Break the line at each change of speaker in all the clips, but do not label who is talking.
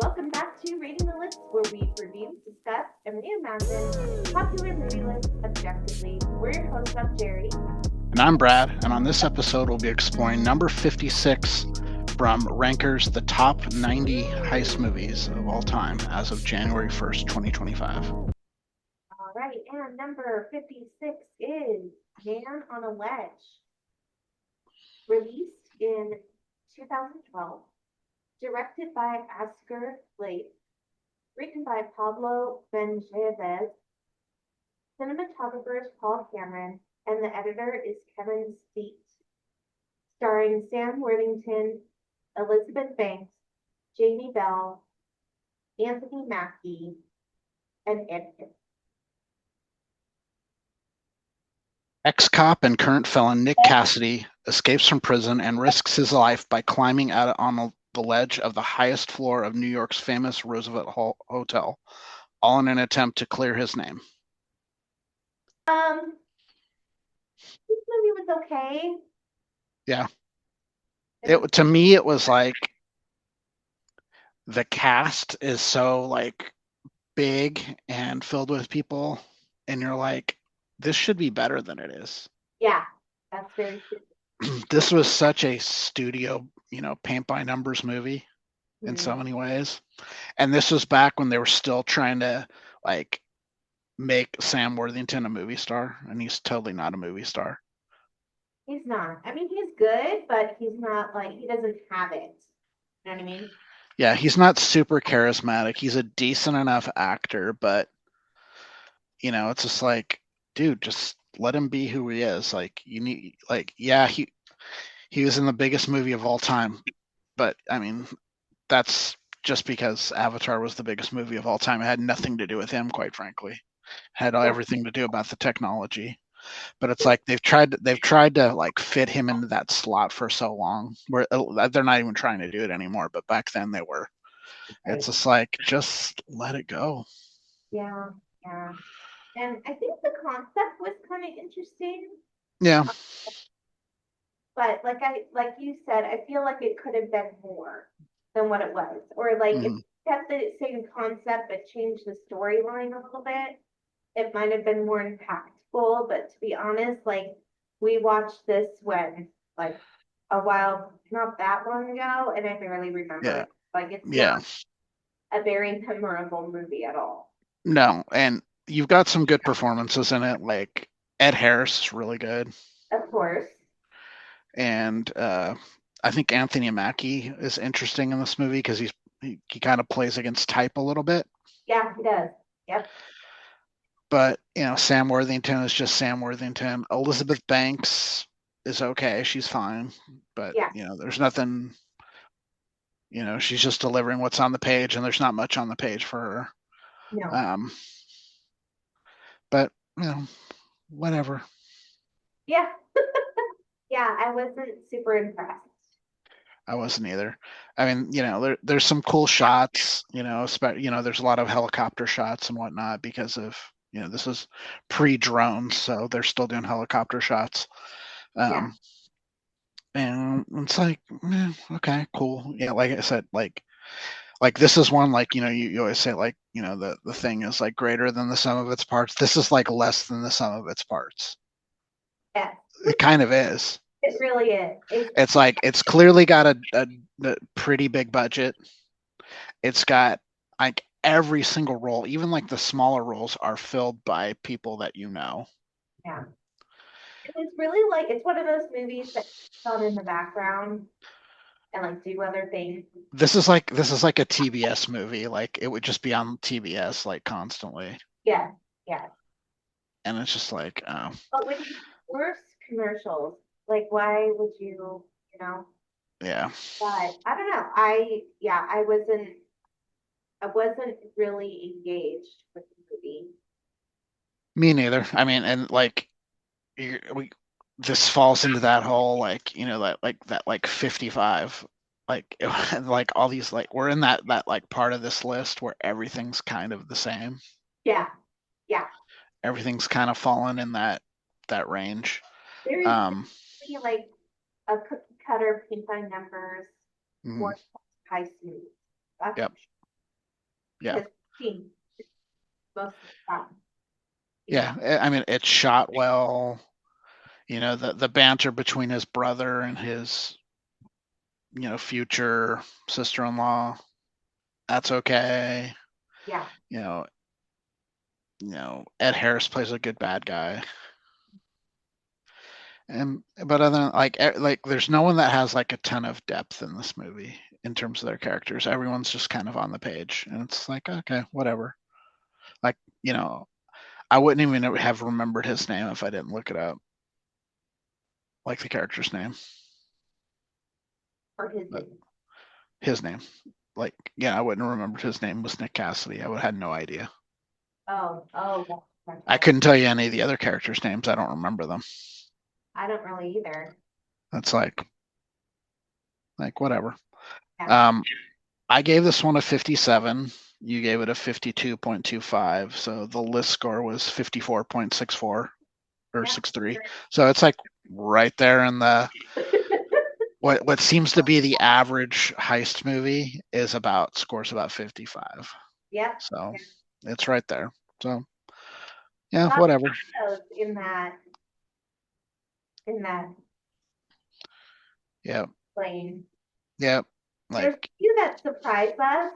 welcome back to Rating the List, where we review, discuss, and reimagine popular movie lists objectively. We're your hosts, I'm Jerry.
And I'm Brad, and on this episode, we'll be exploring number 56 from Ranker's The Top 90 Heist Movies of All Time as of January 1st, 2025.
All right, and number 56 is Man on a Ledge, released in 2012, directed by Oscar Blake, written by Pablo Benjeves, cinematographer is Paul Cameron, and the editor is Kevin Steet, starring Sam Worthington, Elizabeth Banks, Jamie Bell, Anthony Mackie, and Ed Pitt.
Ex-cop and current felon Nick Cassidy escapes from prison and risks his life by climbing out on the ledge of the highest floor of New York's famous Roosevelt Hotel, all in an attempt to clear his name.
This movie was okay.
Yeah. To me, it was like the cast is so like big and filled with people, and you're like, this should be better than it is.
Yeah, that's very true.
This was such a studio, paint by numbers movie in so many ways. And this was back when they were still trying to like make Sam Worthington a movie star, and he's totally not a movie star.
He's not. I mean, he's good, but he's not like, he doesn't have it. You know what I mean?
Yeah, he's not super charismatic. He's a decent enough actor, but it's just like, dude, just let him be who he is. Like he was in the biggest movie of all time, but I mean, that's just because Avatar was the biggest movie of all time. It had nothing to do with him, quite frankly. It had everything to do about the technology. But it's like they've tried to like fit him into that slot for so long, where they're not even trying to do it anymore. But back then they were. Right. It's just like, just let it go.
Yeah. And I think the concept was kind of interesting.
Yeah.
But like you said, I feel like it could have been more than what it was. Or like if it kept the same concept but changed the storyline a little bit, it might have been more impactful. But to be honest, like we watched this when like a while, not that long ago, and I barely remember it. Like it's not a very memorable movie at all.
No, and you've got some good performances in it. Like Ed Harris is really good.
Of course.
And I think Anthony Mackie is interesting in this movie because he kind of plays against type a little bit.
Yeah, he does. Yep.
But Sam Worthington is just Sam Worthington. Elizabeth Banks is okay; she's fine. But there's nothing. She's just delivering what's on the page, and there's not much on the page for her.
No.
But whatever.
Yeah. Yeah, I wasn't super impressed.
I wasn't either. I mean, there's some cool shots, there's a lot of helicopter shots and whatnot because of, this is pre-drones, so they're still doing helicopter shots. And it's like, okay, cool. Yeah, like I said, like this is one, like, you always say, like, the thing is like greater than the sum of its parts. This is like less than the sum of its parts.
Yeah.
It kind of is.
It really is.
It's like, it's clearly got a pretty big budget. It's got like every single role, even like the smaller roles, are filled by people that you know.
Yeah. It's really like, it's one of those movies that on in the background and like do other things.
This is like a TBS movie. Like it would just be on TBS like constantly.
Yeah.
And it's just like,
But with these worst commercials, like why would you,
Yeah.
But I don't know. I wasn't really engaged with the movie.
Me neither. I mean, and like this falls into that whole like, that 55, like like all these, like we're in that like part of this list where everything's kind of the same.
Yeah.
Everything's kind of fallen in that range.
There's like a cookie cutter paint by numbers more heist movies.
Yep. Yeah.
because she most of the time,
Yeah. I mean, it's shot well. The banter between his brother and his, future sister-in-law, that's okay.
Yeah,
You know, Ed Harris plays a good bad guy. But other than like there's no one that has like a ton of depth in this movie in terms of their characters. Everyone's just kind of on the page, and it's like, okay, whatever. Like, I wouldn't even have remembered his name if I didn't look it up, like the character's name.
or his
But
name.
his name, like, yeah, I wouldn't have remembered his name was Nick Cassidy. I would have had no idea.
Oh,
I couldn't tell you any of the other characters' names. I don't remember them.
I don't really either.
That's like whatever.
Yeah,
Um, I gave this one a 57. You gave it a 52.25. So the list score was 54.64 or
yeah.
63. So it's like right there in the what seems to be the average heist movie is scores about 55.
Yep.
So it's right there. So yeah,
Lots
whatever.
of those in that
Yeah.
lane.
Yeah.
There's a
Like,
few that surprise us.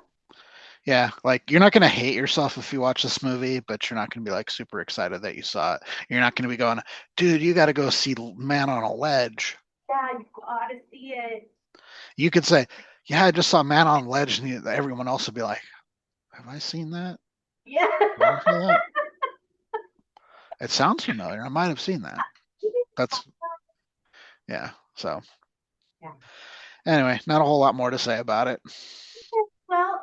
yeah, like you're not going to hate yourself if you watch this movie, but you're not going to be like super excited that you saw it. You're not going to be going, dude, you got to go see Man on a Ledge.
Yeah, you gotta see it.
You could say, yeah, I just saw Man on a Ledge, and everyone else would be like, have I seen that?
Yeah.
Did I see that? It sounds familiar. I might have seen that. That's, yeah. So
Yeah.
anyway, not a whole lot more to say about it.
Well,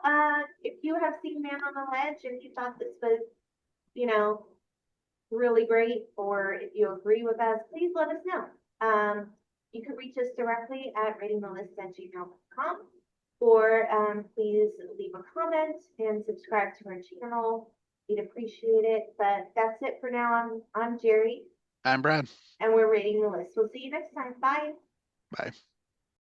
if you have seen Man on the Ledge and you thought this was, you know, really great, or if you agree with us, please let us know. You can reach us directly at ratingthelist@gmail.com, or please leave a comment and subscribe to our channel. We'd appreciate it. But that's it for now. I'm Jerry,
I'm Brad.
and we're rating the list. We'll see you next time. Bye.
Bye.